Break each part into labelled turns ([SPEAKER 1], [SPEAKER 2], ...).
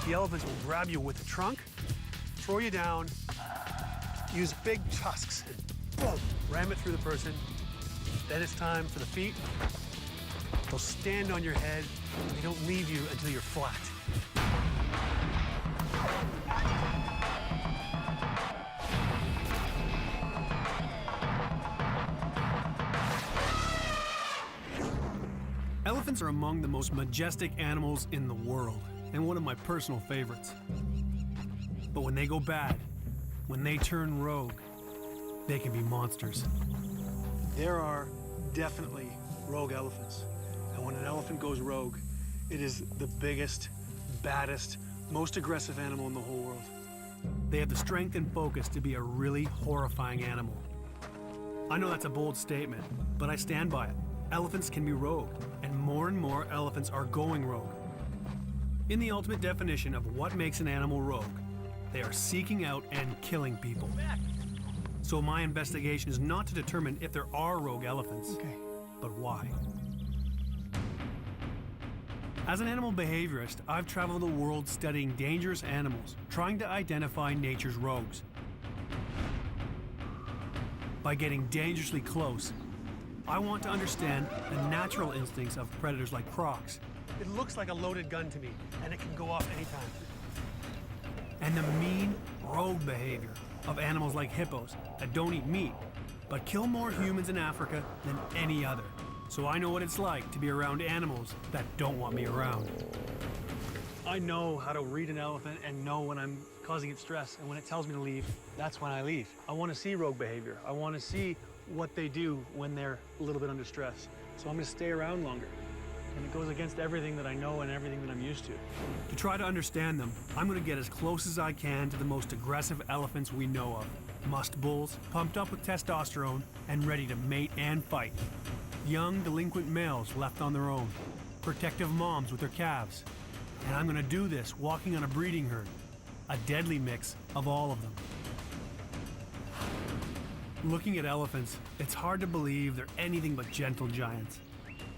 [SPEAKER 1] The elephants will grab you with the trunk, throw you down, use big tusks, and boom, ram it through the person. Then it's time for the feet. They'll stand on your head, and they don't leave you until you're flat. Elephants are among the most majestic animals in the world, and one of my personal favorites. But when they go bad, when they turn rogue, they can be monsters. There are definitely rogue elephants. And when an elephant goes rogue, it is the biggest, baddest, most aggressive animal in the whole world. They have the strength and focus to be a really horrifying animal. I know that's a bold statement, but I stand by it. Elephants can be rogue, and more elephants are going rogue. In the ultimate definition of what makes an animal rogue, they are seeking out and killing people. So my investigation is not to determine if there are rogue elephants, but why. As an animal behaviorist, I've traveled the world studying dangerous animals, trying to identify nature's rogues. By getting dangerously close, I want to understand the natural instincts of predators like crocs. It looks like a loaded gun to me, and it can go off anytime. And the mean, rogue behavior of animals like hippos that don't eat meat, but kill more humans in Africa than any other. So I know what it's like to be around animals that don't want me around. I know how to read an elephant and know when I'm causing it stress, and when it tells me to leave, that's when I leave. I want to see rogue behavior. I want to see what they do when they're a little bit under stress. So I'm going to stay around longer. And it goes against everything that I know and everything that I'm used to. To try to understand them, I'm going to get as close as I can to the most aggressive elephants we know of. Musk bulls, pumped up with testosterone and ready to mate and fight. Young, delinquent males left on their own. Protective moms with their calves. And I'm going to do this walking on a breeding herd. A deadly mix of all of them. Looking at elephants, it's hard to believe they're anything but gentle giants.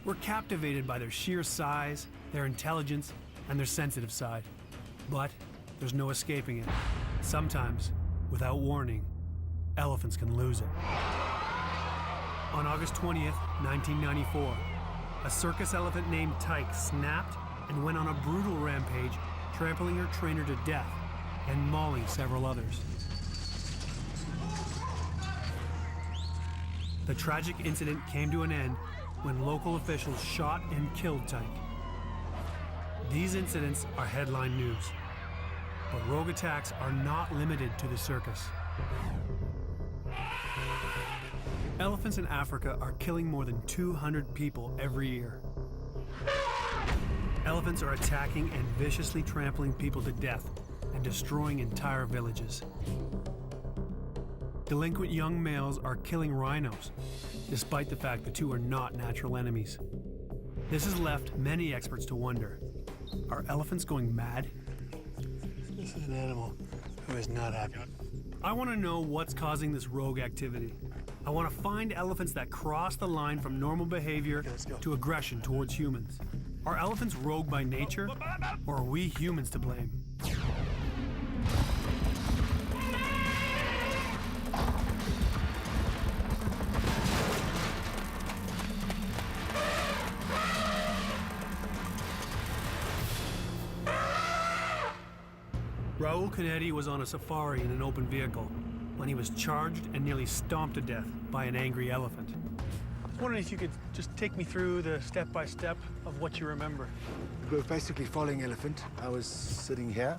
[SPEAKER 1] We're captivated by their sheer size, their intelligence, and their sensitive side. But there's no escaping it. Sometimes, without warning, elephants can lose it. On August 20th, 1994, a circus elephant named Tyke snapped and went on a brutal rampage, trampling her trainer to death and mauling several others. The tragic incident came to an end when local officials shot and killed Tyke. These incidents are headline news, but rogue attacks are not limited to the circus. Elephants in Africa are killing more than 200 people every year. Elephants are attacking and viciously trampling people to death and destroying entire villages. Delinquent young males are killing rhinos, despite the fact the two are not natural enemies. This has left many experts to wonder, are elephants going mad? This is an animal who is not happy. I want to know what's causing this rogue activity. I want to find elephants that cross the line from normal behavior to aggression towards humans. Are elephants rogue by nature, or are we humans to blame? Raul Canetti was on a safari in an open vehicle when he was charged and nearly stomped to death by an angry elephant. I was wondering if you could just take me through the step-by-step of what you remember.
[SPEAKER 2] We were basically following elephant. I was sitting here,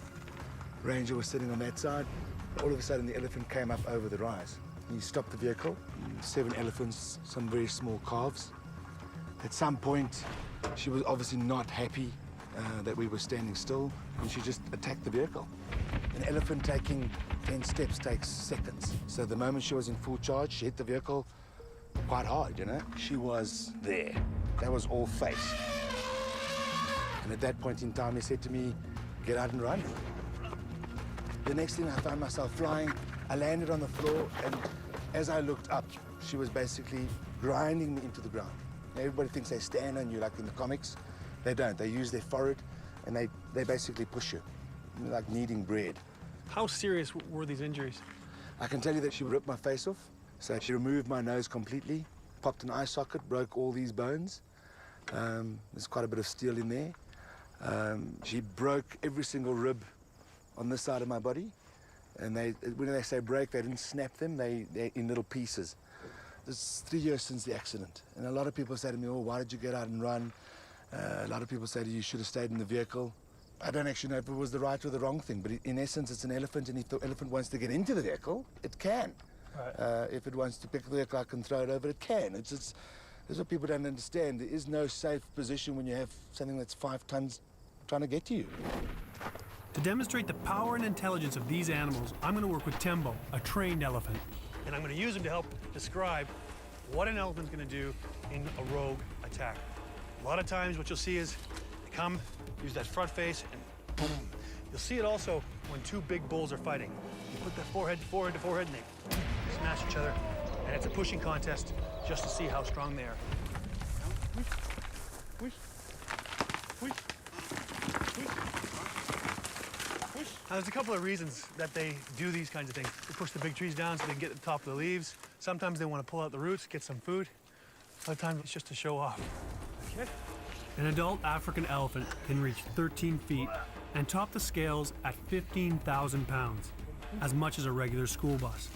[SPEAKER 2] Ranger was sitting on that side. All of a sudden the elephant came up over the rise. He stopped the vehicle, 7 elephants, some very small calves. At some point, she was obviously not happy that we were standing still, and she just attacked the vehicle. An elephant taking 10 steps takes seconds. So the moment she was in full charge, she hit the vehicle quite hard, you know? She was there. That was all face. And at that point in time, he said to me, get out and run. The next thing, I found myself flying. I landed on the floor, and as I looked up, she was basically grinding me into the ground. Everybody thinks they stand on you like in the comics. They don't. They use their forehead, and they basically push you. like kneading bread.
[SPEAKER 1] How serious were these injuries?
[SPEAKER 2] I can tell you that she ripped my face off. So she removed my nose completely, popped an eye socket, broke all these bones. There's quite a bit of steel in there. She broke every single rib on this side of my body. And when they say break, they didn't snap them, they're in little pieces. It's 3 years since the accident. And a lot of people say to me, oh, why did you get out and run? A lot of people say to you, you should have stayed in the vehicle. I don't actually know if it was the right or the wrong thing, but in essence, it's an elephant, and if the elephant wants to get into the vehicle, it can. Right. If it wants to pick the vehicle up and throw it over, it can. That's what people don't understand. There is no safe position when you have something that's 5 tons trying to get to you.
[SPEAKER 1] To demonstrate the power and intelligence of these animals, I'm going to work with Tembo, a trained elephant. And I'm going to use him to help describe what an elephant's going to do in a rogue attack. A lot of times what you'll see is they come, use that front face, and boom. You'll see it also when 2 big bulls are fighting. You put that forehead to forehead to forehead, and they smash each other. And it's a pushing contest just to see how strong they are. Now, there's a couple of reasons that they do these kinds of things. They push the big trees down so they can get to the top of the leaves. Sometimes they want to pull out the roots, get some food. Other times it's just to show off. Okay. An adult African elephant can reach 13 feet and top the scales at 15,000 pounds, as much as a regular school bus.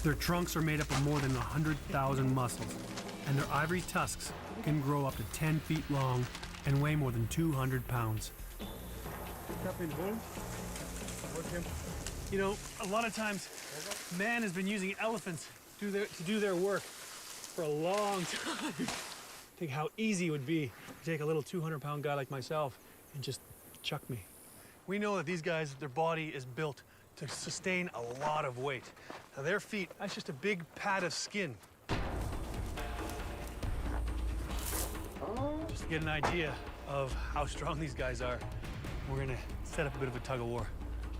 [SPEAKER 1] Their trunks are made up of more than 100,000 muscles, and their ivory tusks can grow up to 10 feet long and weigh more than 200 pounds. You know, a lot of times, man has been using elephants to do their work for a long time. Think how easy it would be to take a little 200-pound guy like myself and just chuck me. We know that these guys, their body is built to sustain a lot of weight. Now, their feet, that's just a big pad of skin. Just to get an idea of how strong these guys are, we're gonna set up a bit of a tug of war.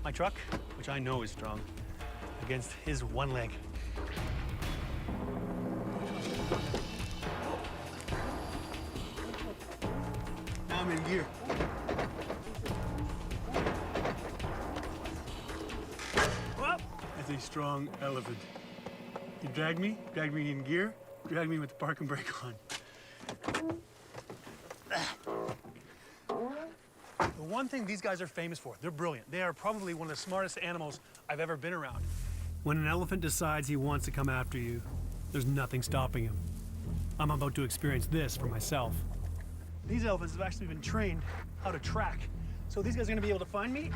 [SPEAKER 1] My truck, which I know is strong, against his one leg. Now I'm in gear. Well, that's a strong elephant. You drag me in gear, drag me with the park and brake on. The one thing these guys are famous for, they're brilliant. They are probably one of the smartest animals I've ever been around. When an elephant decides he wants to come after you, there's nothing stopping him. I'm about to experience this for myself. These elephants have actually been trained how to track. So these guys are gonna be able to find me?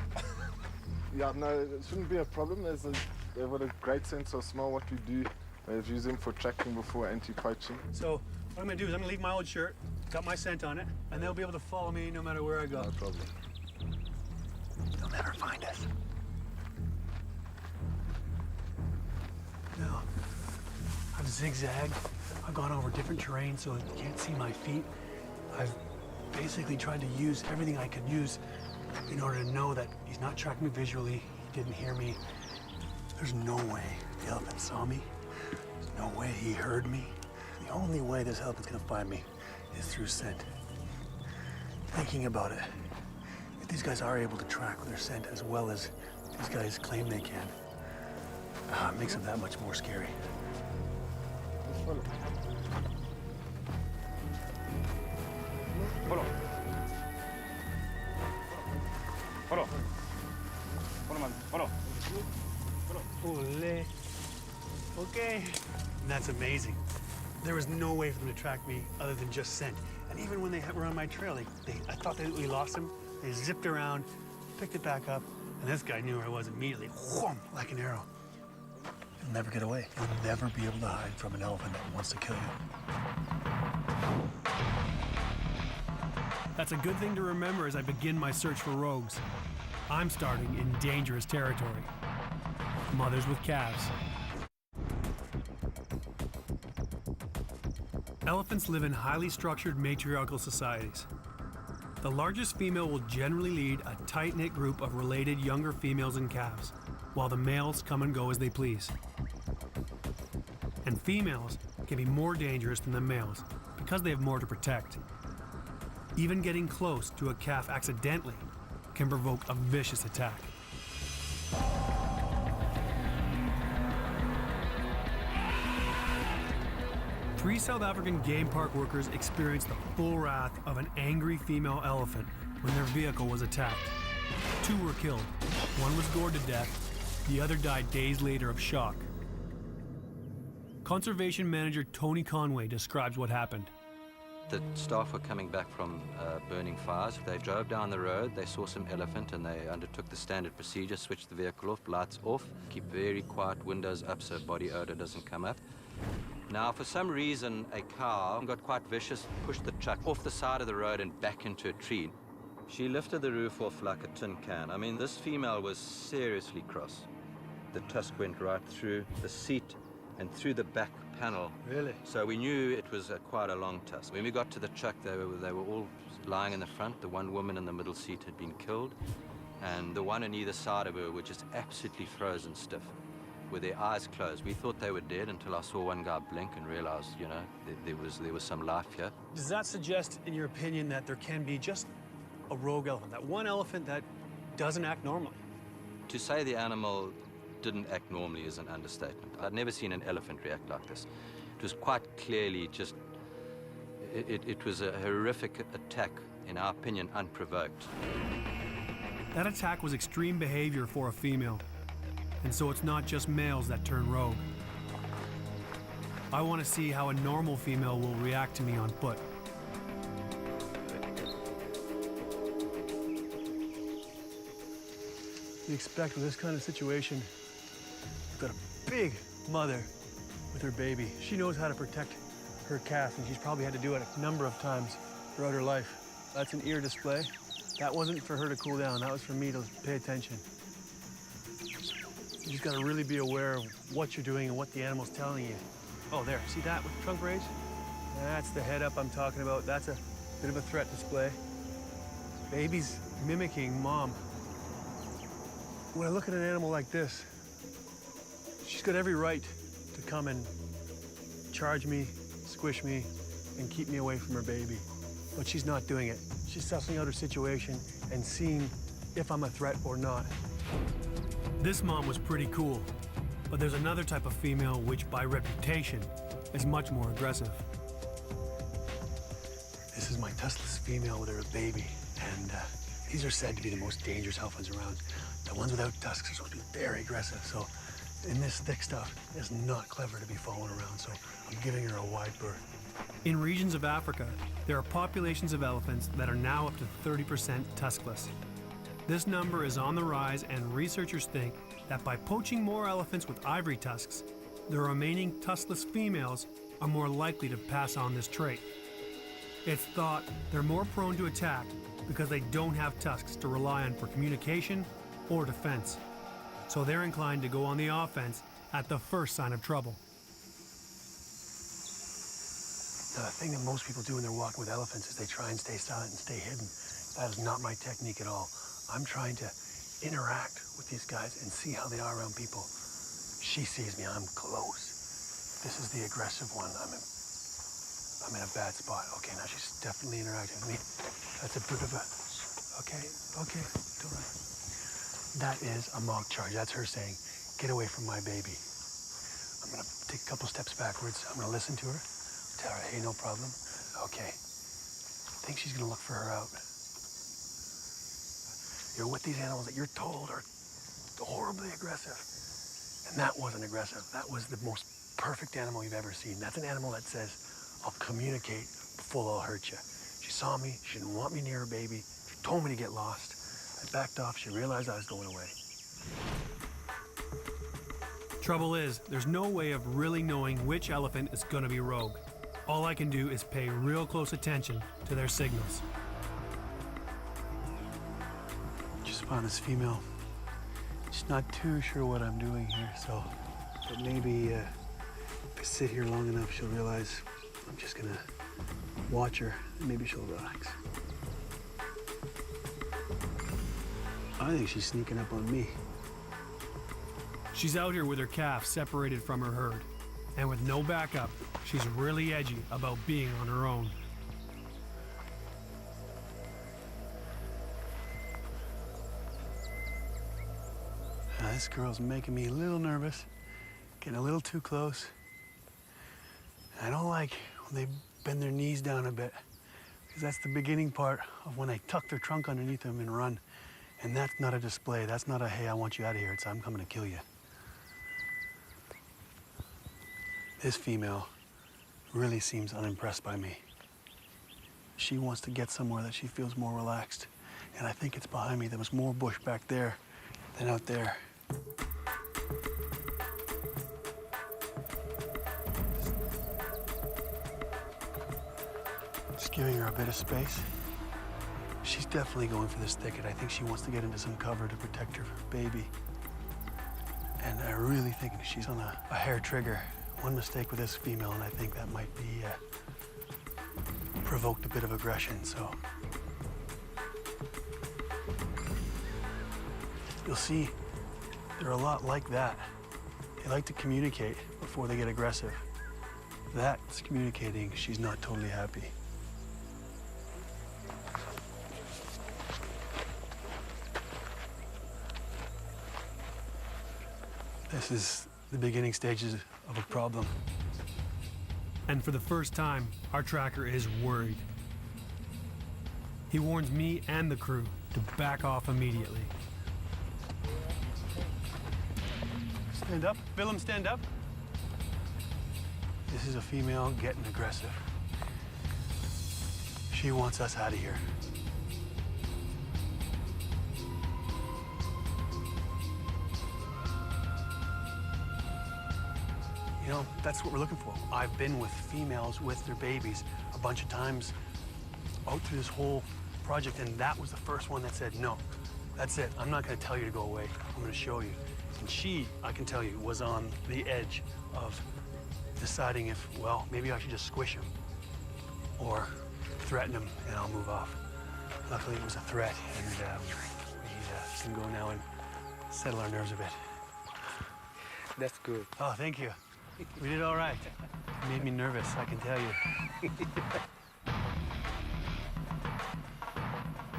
[SPEAKER 3] Yeah, no, it shouldn't be a problem. They've got a great sense of smell, what we do. They've used them for tracking before anti-poaching.
[SPEAKER 1] So what I'm gonna do is I'm gonna leave my old shirt, got my scent on it, and they'll be able to follow me no matter where I go.
[SPEAKER 3] No problem.
[SPEAKER 1] They'll never find us. No. I've zigzagged. I've gone over different terrain so you can't see my feet. I've basically tried to use everything I could use in order to know that he's not tracking me visually, he didn't hear me. There's no way the elephant saw me. There's no way he heard me. The only way this elephant's gonna find me is through scent. Thinking about it, if these guys are able to track with their scent as well as these guys claim they can, it makes it that much more scary.
[SPEAKER 3] Follow.
[SPEAKER 4] Follow. Follow. Follow, man. Follow.
[SPEAKER 1] Ole. Okay. And that's amazing. There was no way for them to track me other than just scent. And even when they were on my trail, I thought we lost them. They zipped around, picked it back up, and this guy knew where I was immediately, whoom, like an arrow. You'll never get away. You'll never be able to hide from an elephant that wants to kill you. That's a good thing to remember as I begin my search for rogues. I'm starting in dangerous territory. Mothers with calves. Elephants live in highly structured matriarchal societies. The largest female will generally lead a tight-knit group of related younger females and calves, while the males come and go as they please. And females can be more dangerous than the males because they have more to protect. Even getting close to a calf accidentally can provoke a vicious attack. Three South African game park workers experienced the full wrath of an angry female elephant when their vehicle was attacked. Two were killed. One was gored to death. The other died days later of shock. Conservation manager Tony Conway describes what happened.
[SPEAKER 5] The staff were coming back from burning fires. They drove down the road, they saw some elephant, and they undertook the standard procedure, switched the vehicle off, lights off, keep very quiet, windows up so body odor doesn't come up. Now, for some reason, a cow got quite vicious, pushed the truck off the side of the road and back into a tree. She lifted the roof off like a tin can. I mean, this female was seriously cross. The tusk went right through the seat and through the back panel.
[SPEAKER 1] Really?
[SPEAKER 5] So we knew it was quite a long tusk. When we got to the truck, they were all lying in the front. The one woman in the middle seat had been killed, and the one on either side of her were just absolutely frozen stiff, with their eyes closed. We thought they were dead until I saw one guy blink and realized, you know, there was some life here.
[SPEAKER 1] Does that suggest, in your opinion, that there can be just a rogue elephant, that one elephant that doesn't act normally?
[SPEAKER 5] To say the animal didn't act normally is an understatement. I'd never seen an elephant react like this. It was quite clearly just, it was a horrific attack, in our opinion, unprovoked.
[SPEAKER 1] That attack was extreme behavior for a female, and so it's not just males that turn rogue. I want to see how a normal female will react to me on foot. You expect with this kind of situation, you've got a big mother with her baby. She knows how to protect her calf, and she's probably had to do it a number of times throughout her life. That's an ear display. That wasn't for her to cool down. That was for me to pay attention. You just got to really be aware of what you're doing and what the animal's telling you. Oh, there. See that with the trunk raised? That's the head up I'm talking about. That's a bit of a threat display. Baby's mimicking mom. When I look at an animal like this, she's got every right to come and charge me, squish me, and keep me away from her baby. But she's not doing it. She's sussing out her situation and seeing if I'm a threat or not. This mom was pretty cool, but there's another type of female which, by reputation, is much more aggressive. This is my tuskless female with her baby, and these are said to be the most dangerous elephants around. The ones without tusks are supposed to be very aggressive, so in this thick stuff, it's not clever to be following around, so I'm giving her a wide berth. In regions of Africa, there are populations of elephants that are now up to 30% tuskless. This number is on the rise, and researchers think that by poaching more elephants with ivory tusks, the remaining tuskless females are more likely to pass on this trait. It's thought they're more prone to attack because they don't have tusks to rely on for communication or defense. So they're inclined to go on the offense at the first sign of trouble. The thing that most people do when they're walking with elephants is they try and stay silent and stay hidden. That is not my technique at all. I'm trying to interact with these guys and see how they are around people. She sees me, I'm close. This is the aggressive one. I'm in a bad spot. Okay, now she's definitely interacting with me. That's a bit of a, okay, don't worry. That is a mock charge. That's her saying, get away from my baby. I'm gonna take a couple steps backwards. I'm gonna listen to her, tell her, hey, no problem. Okay, I think she's gonna look for her out. You're with these animals that you're told are horribly aggressive. And that wasn't aggressive. That was the most perfect animal you've ever seen. That's an animal that says, I'll communicate before I'll hurt you. She saw me, she didn't want me near her baby. She told me to get lost. I backed off, she realized I was going away. Trouble is, there's no way of really knowing which elephant is gonna be rogue. All I can do is pay real close attention to their signals. Just found this female. She's not too sure what I'm doing here, so but maybe if I sit here long enough, she'll realize I'm just gonna watch her, and maybe she'll relax. I think she's sneaking up on me. She's out here with her calf separated from her herd, and with no backup, she's really edgy about being on her own. This girl's making me a little nervous, getting a little too close. I don't like when they bend their knees down a bit, because that's the beginning part of when they tuck their trunk underneath them and run. And that's not a display. That's not a, hey, I want you out of here. It's, I'm coming to kill you. This female really seems unimpressed by me. She wants to get somewhere that she feels more relaxed. And I think it's behind me. There was more bush back there than out there. Just giving her a bit of space. She's definitely going for this thicket. I think she wants to get into some cover to protect her baby. And I really think she's on a hair trigger. One mistake with this female, and I think that might be provoked a bit of aggression, so. You'll see, they're a lot like that. They like to communicate before they get aggressive. That's communicating she's not totally happy. This is the beginning stages of a problem.
[SPEAKER 6] And for the first time, our tracker is worried. He warns me and the crew to back off immediately.
[SPEAKER 1] Stand up. Willem, stand up. This is a female getting aggressive. She wants us out of here. You know, that's what we're looking for. I've been with females with their babies a bunch of times out through this whole project, and that was the first one that said, no, that's it. I'm not going to tell you to go away. I'm going to show you. And she, I can tell you, was on the edge of deciding if, well, maybe I should just squish him or threaten him and I'll move off. Luckily, it was a threat, and we can go now and settle our nerves a bit.
[SPEAKER 2] That's good.
[SPEAKER 1] Oh, thank you. We did all right. It made me nervous, I can tell you.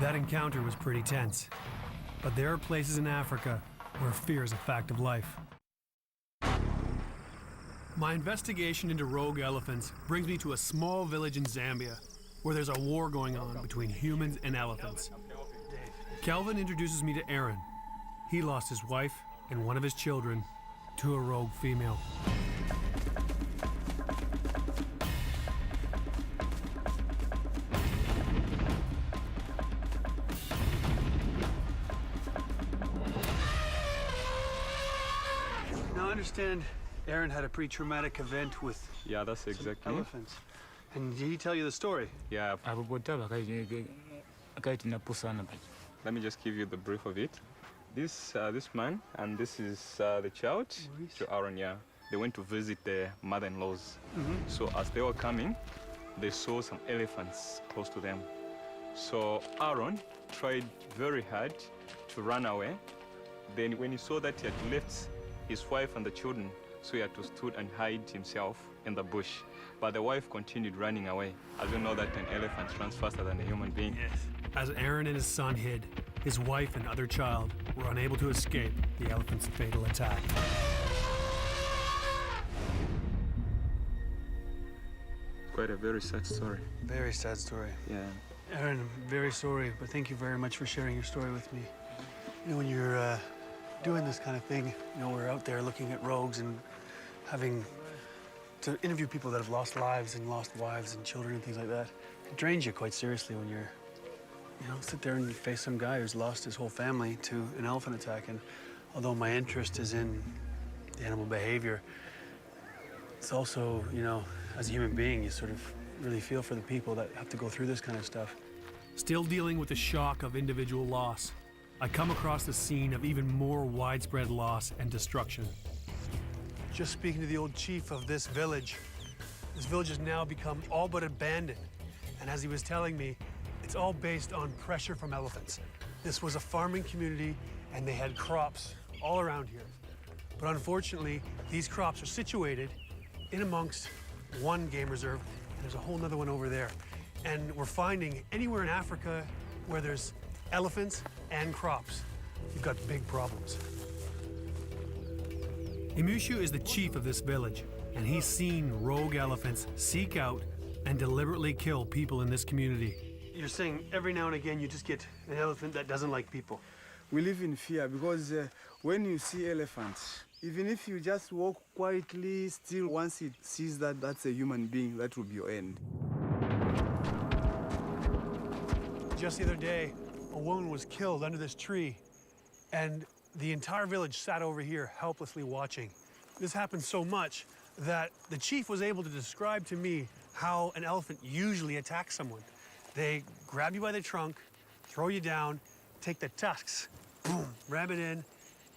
[SPEAKER 6] That encounter was pretty tense. But there are places in Africa where fear is a fact of life. My investigation into rogue elephants brings me to a small village in Zambia where there's a war going on between humans and elephants. Kelvin introduces me to Aaron. He lost his wife and one of his children to a rogue female.
[SPEAKER 1] Now I understand Aaron had a pretty traumatic event with
[SPEAKER 4] Yeah, that's exactly.
[SPEAKER 1] elephants. And did he tell you the story?
[SPEAKER 4] Yeah, let me just give you the brief of it. This man, and this is the child to Aaron, yeah. They went to visit their mother-in-laws. So as they were coming, they saw some elephants close to them. So Aaron tried very hard to run away. Then when he saw that he had left his wife and the children, so he had to stood and hide himself in the bush. But the wife continued running away. As you know that an elephant runs faster than a human being.
[SPEAKER 1] Yes.
[SPEAKER 6] As Aaron and his son hid, his wife and other child were unable to escape the elephant's fatal attack.
[SPEAKER 4] Quite a very sad story.
[SPEAKER 1] Very sad story.
[SPEAKER 4] Yeah.
[SPEAKER 1] Aaron, I'm very sorry, but thank you very much for sharing your story with me. You know, when you're doing this kind of thing, you know, we're out there looking at rogues and having to interview people that have lost lives and lost wives and children and things like that. It drains you quite seriously when you're, you know, sit there and you face some guy who's lost his whole family to an elephant attack. And although my interest is in the animal behavior, it's also, you know, as a human being, you sort of really feel for the people that have to go through this kind of stuff.
[SPEAKER 6] Still dealing with the shock of individual loss, I come across the scene of even more widespread loss and destruction.
[SPEAKER 1] Just speaking to the old chief of this village has now become all but abandoned. And as he was telling me, it's all based on pressure from elephants. This was a farming community and they had crops all around here. But unfortunately, these crops are situated in amongst one game reserve, and there's a whole nother one over there. And we're finding anywhere in Africa where there's elephants and crops, you've got big problems.
[SPEAKER 6] Imushu is the chief of this village, and he's seen rogue elephants seek out and deliberately kill people in this community.
[SPEAKER 1] You're saying every now and again you just get an elephant that doesn't like people.
[SPEAKER 7] We live in fear because when you see elephants, even if you just walk quietly, still once it sees that that's a human being, that will be your end.
[SPEAKER 1] Just the other day, a woman was killed under this tree, and the entire village sat over here helplessly watching. This happened so much that the chief was able to describe to me how an elephant usually attacks someone. They grab you by the trunk, throw you down, take the tusks, boom, ram it in,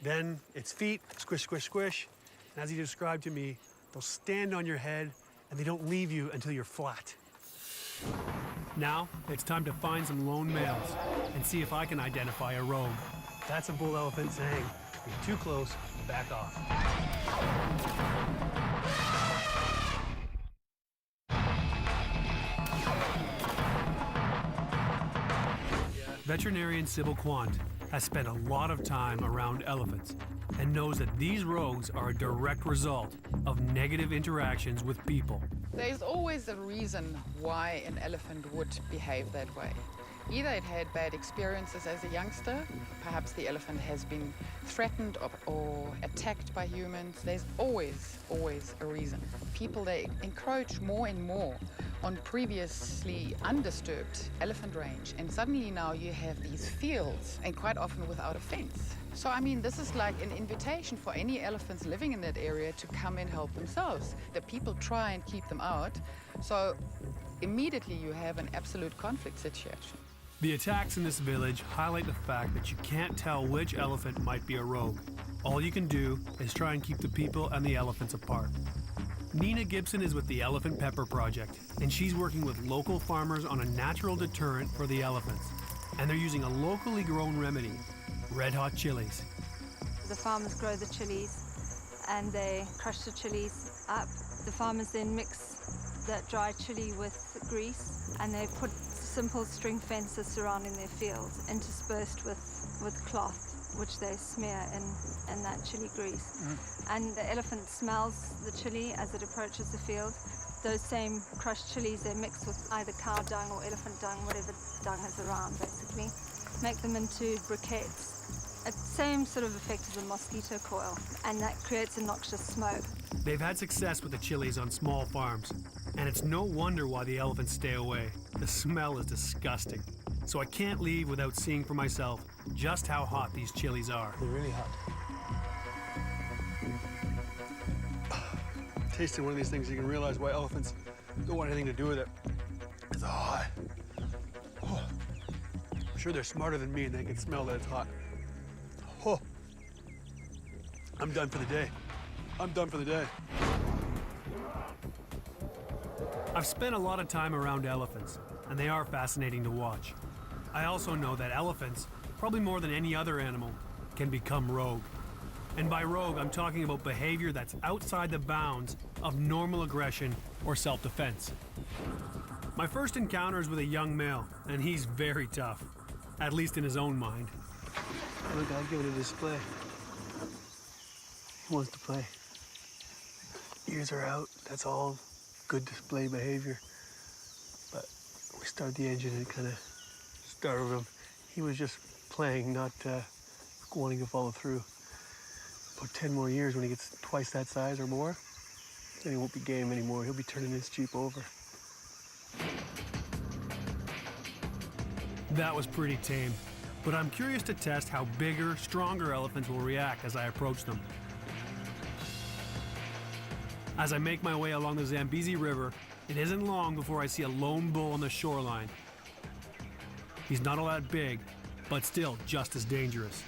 [SPEAKER 1] then its feet, squish, squish, squish. And as he described to me, they'll stand on your head and they don't leave you until you're flat.
[SPEAKER 6] Now, it's time to find some lone males and see if I can identify a rogue.
[SPEAKER 1] That's a bull elephant saying, you're too close, back off.
[SPEAKER 6] Veterinarian Sybil Quant has spent a lot of time around elephants and knows that these rogues are a direct result of negative interactions with people.
[SPEAKER 8] There's always a reason why an elephant would behave that way. Either it had bad experiences as a youngster, perhaps the elephant has been threatened or attacked by humans. There's always a reason. People, they encroach more and more on previously undisturbed elephant range, and suddenly now you have these fields, and quite often without a fence. So, I mean, this is like an invitation for any elephants living in that area to come and help themselves. The people try and keep them out, so immediately you have an absolute conflict situation.
[SPEAKER 6] The attacks in this village highlight the fact that you can't tell which elephant might be a rogue. All you can do is try and keep the people and the elephants apart. Nina Gibson is with the Elephant Pepper Project, and she's working with local farmers on a natural deterrent for the elephants. And they're using a locally grown remedy, red-hot chilies.
[SPEAKER 9] The farmers grow the chilies and they crush the chilies up. The farmers then mix that dry chili with grease, and they put simple string fences surrounding their fields, interspersed with cloth, which they smear in that chili grease. And the elephant smells the chili as it approaches the field. Those same crushed chilies, they mix with either cow dung or elephant dung, whatever dung is around, basically. Make them into briquettes. It's the same sort of effect as a mosquito coil, and that creates a noxious smoke.
[SPEAKER 6] They've had success with the chilies on small farms, and it's no wonder why the elephants stay away. The smell is disgusting. So I can't leave without seeing for myself just how hot these chilies are.
[SPEAKER 1] They're really hot. Tasting one of these things, you can realize why elephants don't want anything to do with it. It's hot. Oh. I'm sure they're smarter than me and they can smell that it's hot. Oh. I'm done for the day. I'm done for the day.
[SPEAKER 6] I've spent a lot of time around elephants, and they are fascinating to watch. I also know that elephants, probably more than any other animal, can become rogue. And by rogue, I'm talking about behavior that's outside the bounds of normal aggression or self-defense. My first encounter is with a young male, and he's very tough, at least in his own mind.
[SPEAKER 1] Look, I'll give it a display. He wants to play. Ears are out, that's all good display behavior. But we start the engine and it kind of startled him. He was just playing, not wanting to follow through. About 10 more years, when he gets twice that size or more, then he won't be game anymore. He'll be turning his Jeep over.
[SPEAKER 6] That was pretty tame, but I'm curious to test how bigger, stronger elephants will react as I approach them. As I make my way along the Zambezi River, it isn't long before I see a lone bull on the shoreline. He's not all that big, but still just as dangerous.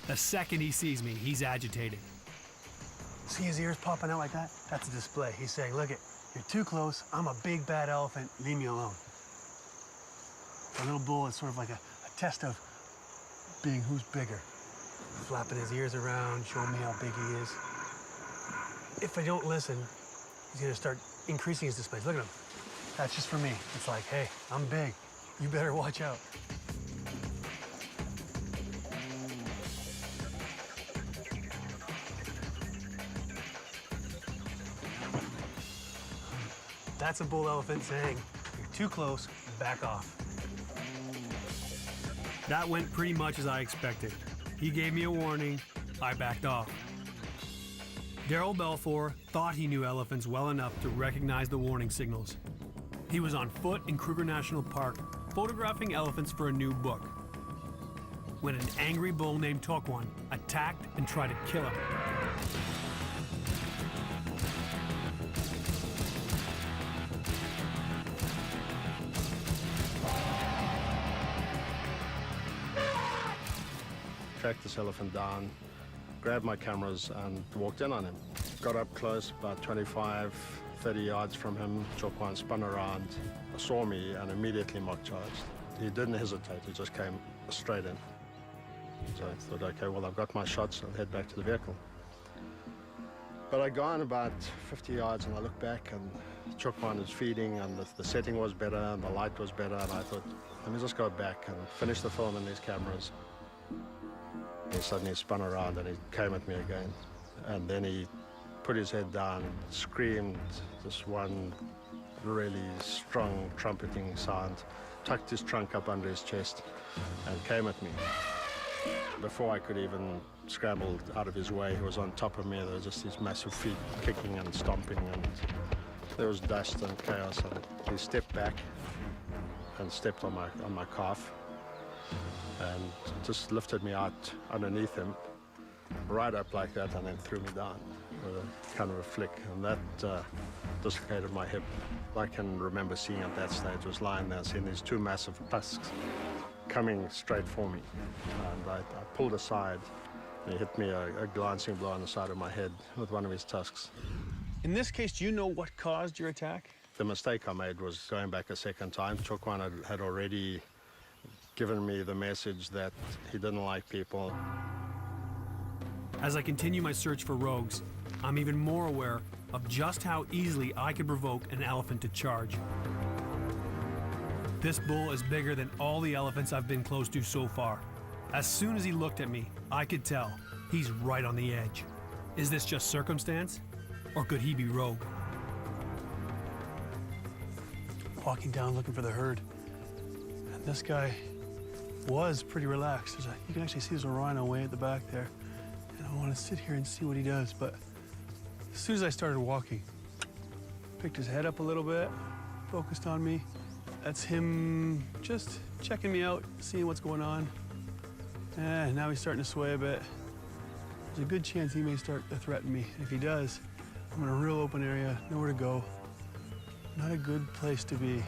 [SPEAKER 6] The second he sees me, he's agitated.
[SPEAKER 1] See his ears popping out like that? That's a display. He's saying, look it, you're too close. I'm a big bad elephant. Leave me alone. A little bull is sort of like a test of being who's bigger. Flapping his ears around, showing me how big he is. If I don't listen, he's gonna start increasing his displays. Look at him. That's just for me. It's like, hey, I'm big. You better watch out.
[SPEAKER 6] That's a bull elephant saying, "You're too close, back off." That went pretty much as I expected. He gave me a warning, I backed off. Daryl Belfour thought he knew elephants well enough to recognize the warning signals. He was on foot in Kruger National Park, photographing elephants for a new book, when an angry bull named Tokwan attacked and tried to kill him.
[SPEAKER 10] Tracked this elephant down, grabbed my cameras and walked in on him. Got up close, about 25, 30 yards from him. Tokwan spun around, saw me and immediately mock charged. He didn't hesitate, he just came straight in. So I thought, okay, well, I've got my shots, I'll head back to the vehicle. But I gone about 50 yards and I looked back and Tokwan is feeding and the setting was better and the light was better, and I thought, let me just go back and finish the film in these cameras. He suddenly spun around and he came at me again. And then he put his head down, screamed this one really strong trumpeting sound, tucked his trunk up under his chest and came at me. Before I could even scramble out of his way, he was on top of me. There was just these massive feet kicking and stomping, and there was dust and chaos. And he stepped back and stepped on my calf and just lifted me out underneath him, right up like that, and then threw me down with a kind of a flick. And that dislocated my hip. I can remember seeing at that stage, was lying there, seeing these two massive tusks coming straight for me. And I pulled aside, and he hit me a glancing blow on the side of my head with one of his tusks.
[SPEAKER 6] In this case, do you know what caused your attack?
[SPEAKER 10] The mistake I made was going back a second time. Tokwan had already given me the message that he didn't like people.
[SPEAKER 6] As I continue my search for rogues, I'm even more aware of just how easily I can provoke an elephant to charge. This bull is bigger than all the elephants I've been close to so far. As soon as he looked at me, I could tell he's right on the edge. Is this just circumstance, or could he be rogue? Walking down looking for the herd, and this guy was pretty relaxed. You can actually see there's a rhino way at the back there, and I want to sit here and see what he does. But as soon as I started walking, picked his head up a little bit, focused on me. That's him just checking me out, seeing what's going on. And now he's starting to sway a bit. There's a good chance he may start to threaten me. If he does, I'm in a real open area, nowhere to go. Not a good place to be.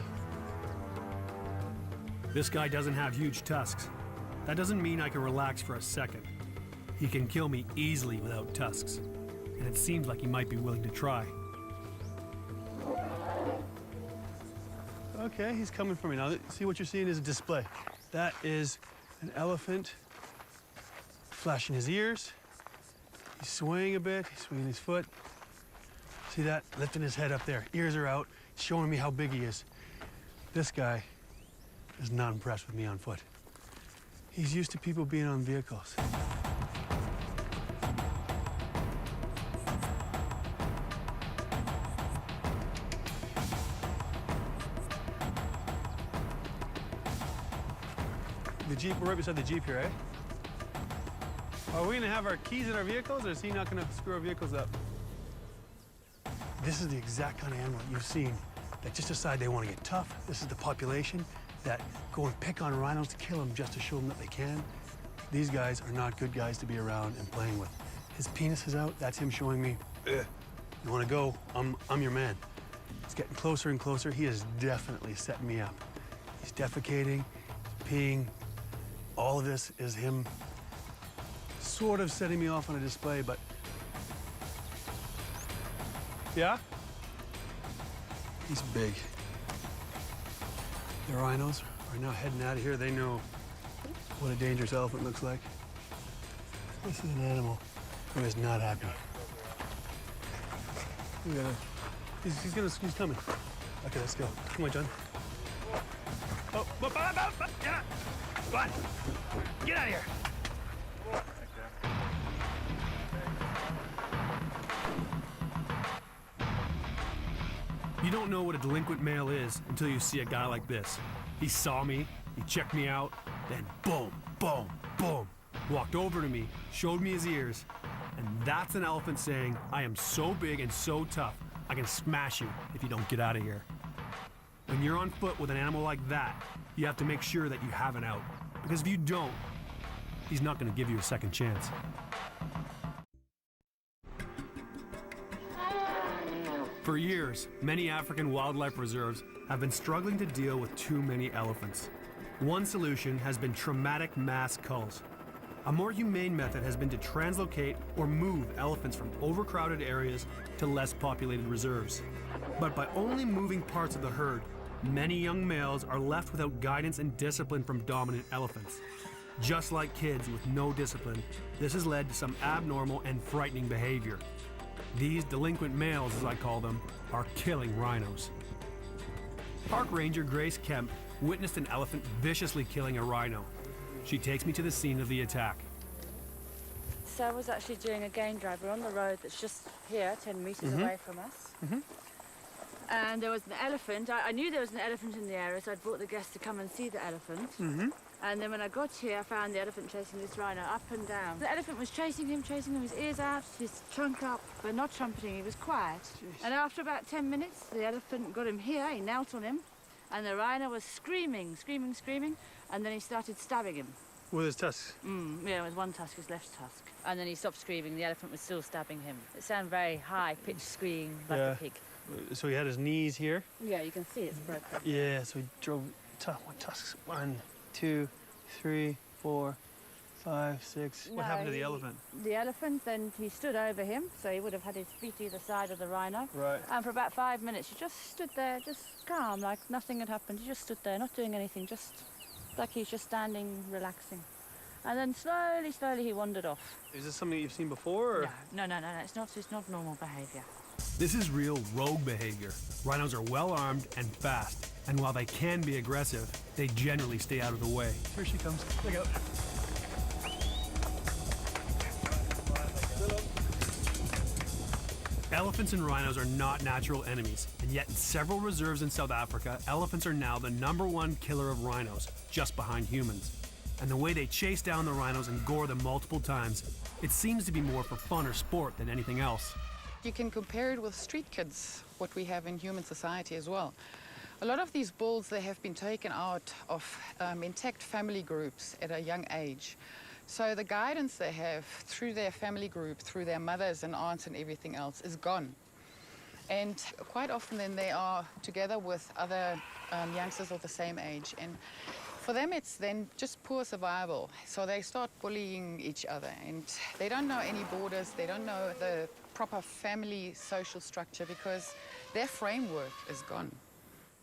[SPEAKER 6] This guy doesn't have huge tusks. That doesn't mean I can relax for a second. He can kill me easily without tusks. And it seems like he might be willing to try. Okay, he's coming for me now. See, what you're seeing is a display. That is an elephant flashing his ears. He's swaying a bit, he's swinging his foot. See that? Lifting his head up there. Ears are out, showing me how big he is. This guy is not impressed with me on foot. He's used to people being on vehicles. The Jeep, we're right beside the Jeep here, eh? Are we gonna have our keys in our vehicles, or is he not gonna screw our vehicles up? This is the exact kind of animal you've seen that just decide they want to get tough. This is the population that go and pick on rhinos to kill them just to show them that they can. These guys are not good guys to be around and playing with. His penis is out, that's him showing me, you wanna go, I'm your man. It's getting closer and closer. He is definitely setting me up. He's defecating, peeing. All of this is him sort of setting me off on a display, but yeah? He's big. The rhinos are now heading out of here. They know what a dangerous elephant looks like. This is an animal who is not happy. He's coming. Okay, let's go. Come on, John. Oh, yeah. Come on. Get out of here. You don't know what a delinquent male is until you see a guy like this. He saw me, he checked me out, then boom, boom, boom, walked over to me, showed me his ears, and that's an elephant saying, I am so big and so tough, I can smash you if you don't get out of here. When you're on foot with an animal like that, you have to make sure that you have an out, because if you don't, he's not going to give you a second chance. For years, many African wildlife reserves have been struggling to deal with too many elephants. One solution has been traumatic mass culls. A more humane method has been to translocate or move elephants from overcrowded areas to less populated reserves. But by only moving parts of the herd, many young males are left without guidance and discipline from dominant elephants. Just like kids with no discipline, this has led to some abnormal and frightening behavior. These delinquent males, as I call them, are killing rhinos. Park Ranger Grace Kemp witnessed an elephant viciously killing a rhino. She takes me to the scene of the attack.
[SPEAKER 11] So I was actually doing a game drive. We're on the road that's just here, 10 meters away from us. And there was an elephant. I knew there was an elephant in the area, so I brought the guests to come and see the elephant. And then when I got here, I found the elephant chasing this rhino up and down. The elephant was chasing him, his ears out, his trunk up, but not trumpeting. He was quiet. Jeez. And after about 10 minutes, the elephant got him here. He knelt on him, and the rhino was screaming, screaming, screaming, and then he started stabbing him.
[SPEAKER 6] With his tusks?
[SPEAKER 11] Yeah, with one tusk, his left tusk. And then he stopped screaming. The elephant was still stabbing him. It sounded very high-pitched scream, like a pig.
[SPEAKER 6] So he had his knees here?
[SPEAKER 11] Yeah, you can see it's broken.
[SPEAKER 6] Yeah, so he drove tusks. 1, 2, 3, 4, 5, 6. What happened to the elephant?
[SPEAKER 11] The elephant, then he stood over him, so he would have had his feet either side of the rhino.
[SPEAKER 6] Right.
[SPEAKER 11] And for about 5 minutes, he just stood there, just calm, like nothing had happened. He just stood there, not doing anything, just like he's just standing, relaxing. And then slowly, slowly, he wandered off.
[SPEAKER 6] Is this something you've seen before? Or?
[SPEAKER 11] No, it's not normal behavior.
[SPEAKER 6] This is real rogue behavior. Rhinos are well armed and fast, and while they can be aggressive, they generally stay out of the way. Here she comes. Look out. Elephants and rhinos are not natural enemies, and yet in several reserves in South Africa, elephants are now the #1 killer of rhinos, just behind humans. And the way they chase down the rhinos and gore them multiple times, it seems to be more for fun or sport than anything else.
[SPEAKER 8] You can compare it with street kids, what we have in human society as well. A lot of these bulls, they have been taken out of intact family groups at a young age. So the guidance they have through their family group, through their mothers and aunts and everything else is gone. And quite often then they are together with other youngsters of the same age. And for them, it's then just poor survival. So they start bullying each other, and they don't know any borders. They don't know the proper family social structure because their framework is gone.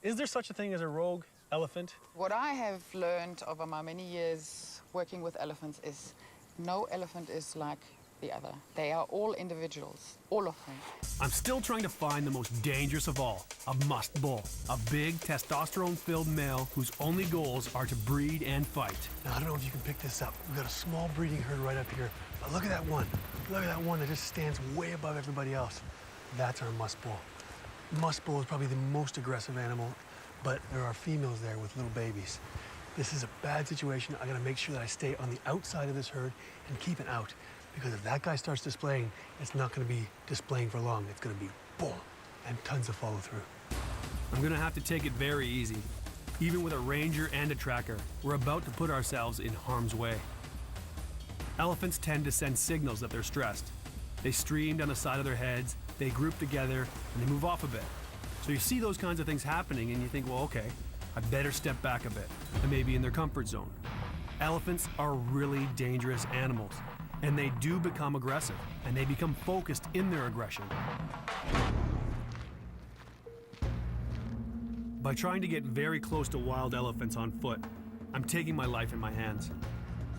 [SPEAKER 6] Is there such a thing as a rogue elephant?
[SPEAKER 8] What I have learned over my many years working with elephants is no elephant is like the other. They are all individuals, all of them.
[SPEAKER 6] I'm still trying to find the most dangerous of all, a musk bull, a big testosterone-filled male whose only goals are to breed and fight. Now, I don't know if you can pick this up. We've got a small breeding herd right up here, but look at that one. Look at that one that just stands way above everybody else. That's our musk bull. Musk bull is probably the most aggressive animal, but there are females there with little babies. This is a bad situation. I gotta make sure that I stay on the outside of this herd and keep it out. Because if that guy starts displaying, it's not going to be displaying for long. It's going to be boom, and tons of follow through. I'm going to have to take it very easy. Even with a ranger and a tracker, we're about to put ourselves in harm's way. Elephants tend to send signals that they're stressed. They stream down the side of their heads, they group together, and they move off a bit. So you see those kinds of things happening and you think, well, okay, I better step back a bit. I may be in their comfort zone. Elephants are really dangerous animals. And they do become aggressive, and they become focused in their aggression. By trying to get very close to wild elephants on foot, I'm taking my life in my hands.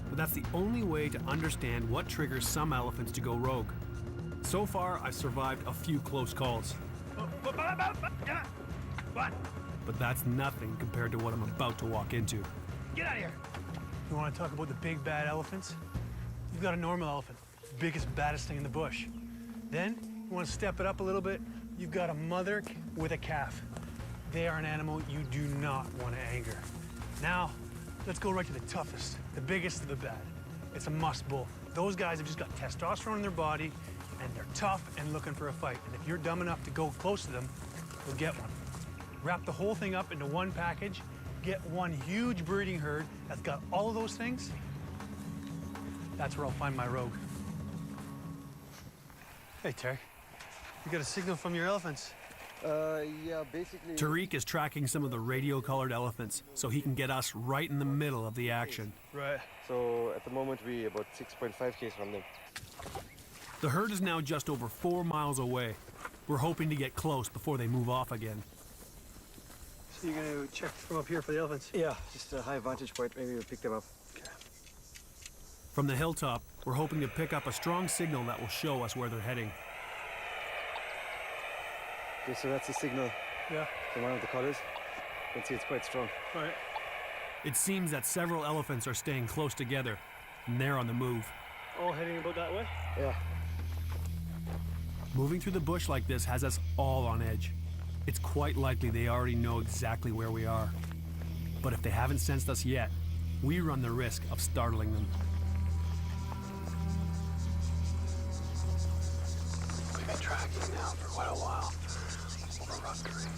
[SPEAKER 6] But that's the only way to understand what triggers some elephants to go rogue. So far, I've survived a few close calls. But that's nothing compared to what I'm about to walk into. Get out of here! You want to talk about the big bad elephants? You've got a normal elephant, biggest, baddest thing in the bush. Then, you want to step it up a little bit,
[SPEAKER 1] You've got a mother with a calf. They are an animal you do not want to anger. Now, let's go right to the toughest, the biggest of the bad. It's a musk bull. Those guys have just got testosterone in their body, and they're tough and looking for a fight. And if you're dumb enough to go close to them, you'll get one. Wrap the whole thing up into one package, get one huge breeding herd that's got all of those things. That's where I'll find my rogue. Hey, Terry. You got a signal from your elephants?
[SPEAKER 12] Yeah, basically...
[SPEAKER 6] Tariq is tracking some of the radio-colored elephants so he can get us right in the middle of the action.
[SPEAKER 1] Right.
[SPEAKER 12] So at the moment we're about 6.5 km from them.
[SPEAKER 6] The herd is now just over 4 miles away. We're hoping to get close before they move off again.
[SPEAKER 1] So you're going to check from up here for the elephants?
[SPEAKER 12] Yeah, just a high vantage point. Maybe we'll pick them up.
[SPEAKER 1] Okay.
[SPEAKER 6] From the hilltop, we're hoping to pick up a strong signal that will show us where they're heading.
[SPEAKER 12] Okay, so that's the signal.
[SPEAKER 1] Yeah.
[SPEAKER 12] From one of the colors. You can see it's quite strong.
[SPEAKER 1] All right.
[SPEAKER 6] It seems that several elephants are staying close together, and they're on the move.
[SPEAKER 1] All heading about that way?
[SPEAKER 12] Yeah.
[SPEAKER 6] Moving through the bush like this has us all on edge. It's quite likely they already know exactly where we are. But if they haven't sensed us yet, we run the risk of startling them.
[SPEAKER 13] We've been tracking now for quite a while. Over rock terrain.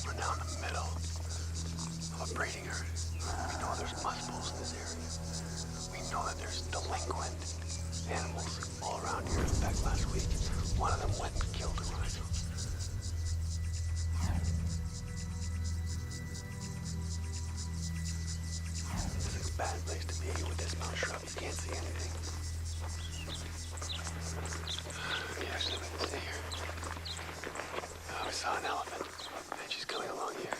[SPEAKER 13] We're now in the middle of a breeding herd. We know there's musk bulls in this area. We know that there's delinquent animals all around here. In fact, last week, one of them went and killed a rhino. This is a bad place to be with this mountain shrub. You can't see anything. Yeah, so we can stay here. We saw an elephant, and she's coming along here.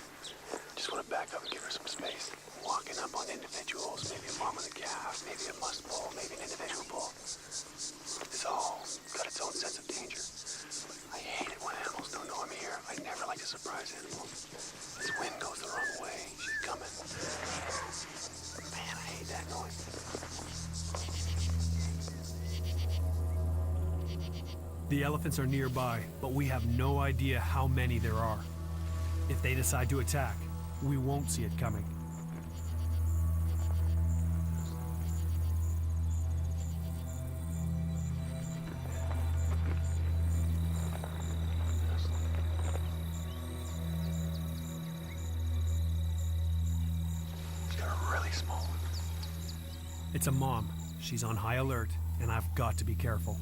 [SPEAKER 13] Just want to back up and give her some space. Walking up on individuals, maybe a mom with a calf, maybe a musk bull, maybe an individual bull. It's all got its own sense of danger. I hate it when animals don't know I'm here. I never like to surprise animals. This wind goes the wrong way. She's coming. Man, I hate that noise.
[SPEAKER 6] The elephants are nearby, but we have no idea how many there are. If they decide to attack, we won't see it coming.
[SPEAKER 13] She's got a really small one.
[SPEAKER 6] It's a mom. She's on high alert, and I've got to be careful.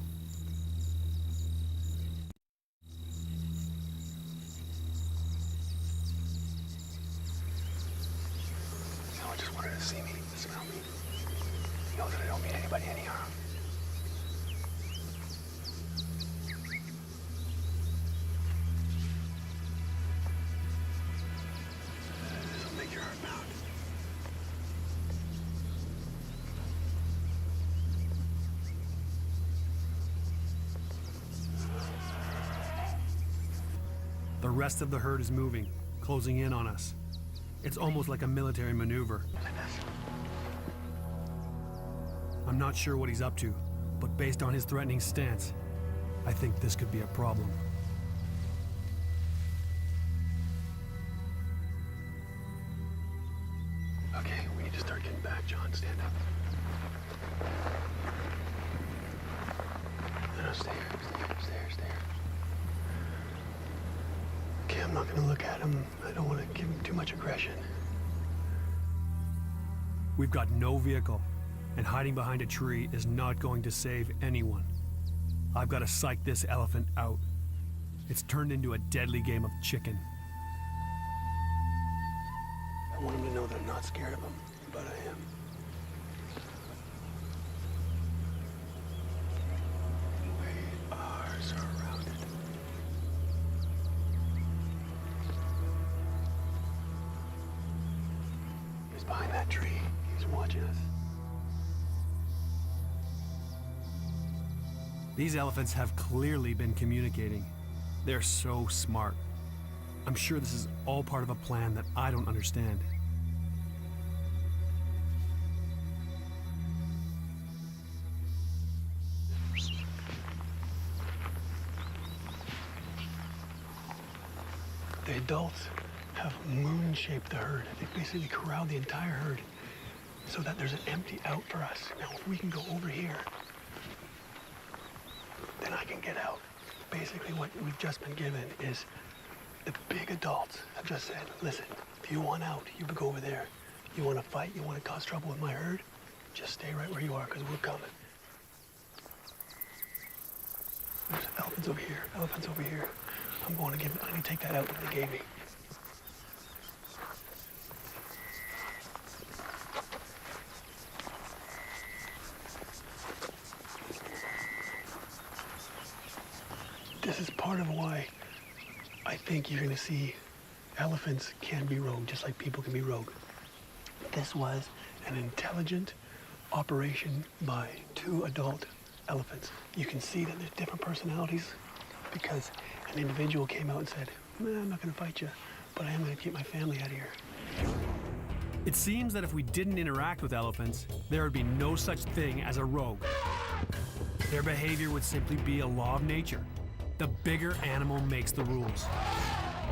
[SPEAKER 13] Someone just wanted to see me, smell me. Know that I don't mean anybody any harm. This'll make your heart pound.
[SPEAKER 6] The rest of the herd is moving, closing in on us. It's almost like a military maneuver. I'm not sure what he's up to, but based on his threatening stance, I think this could be a problem.
[SPEAKER 13] Okay, we need to start getting back, John. Stand up. No, stay here. Okay, I'm not gonna look at him. I don't want to give him too much aggression.
[SPEAKER 6] We've got no vehicle, and hiding behind a tree is not going to save anyone. I've got to psych this elephant out. It's turned into a deadly game of chicken.
[SPEAKER 13] I want him to know that I'm not scared of him, but I am. We are surrounded. He's behind that tree. He's watching us.
[SPEAKER 6] These elephants have clearly been communicating. They're so smart. I'm sure this is all part of a plan that I don't understand.
[SPEAKER 1] The adults have moon-shaped the herd. They basically corralled the entire herd so that there's an empty out for us. Now, if we can go over here, then I can get out. Basically, what we've just been given is the big adults have just said, listen, if you want out, you go over there. You want to fight, you want to cause trouble with my herd, just stay right where you are, because we're coming. There's elephants over here, elephants over here. I need to take that out that they gave me. This is part of why I think you're going to see elephants can be rogue, just like people can be rogue. This was an intelligent operation by 2 adult elephants. You can see that there's different personalities because an individual came out and said, I'm not going to fight you, but I am going to keep my family out of here.
[SPEAKER 6] It seems that if we didn't interact with elephants, there would be no such thing as a rogue. Their behavior would simply be a law of nature. The bigger animal makes the rules.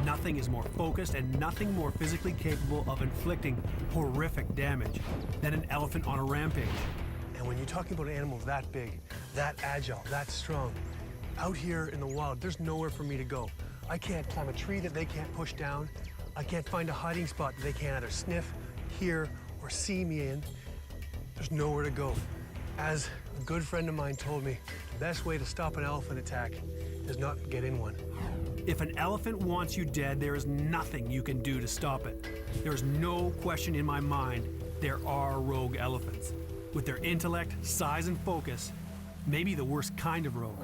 [SPEAKER 6] Nothing is more focused and nothing more physically capable of inflicting horrific damage than an elephant on a rampage.
[SPEAKER 1] And when you're talking about animals that big, that agile, that strong, out here in the wild, there's nowhere for me to go. I can't climb a tree that they can't push down. I can't find a hiding spot that they can't either sniff, hear, or see me in. There's nowhere to go. As a good friend of mine told me, the best way to stop an elephant attack is not to get in one.
[SPEAKER 6] If an elephant wants you dead, there is nothing you can do to stop it. There is no question in my mind there are rogue elephants. With their intellect, size, and focus, maybe the worst kind of rogue.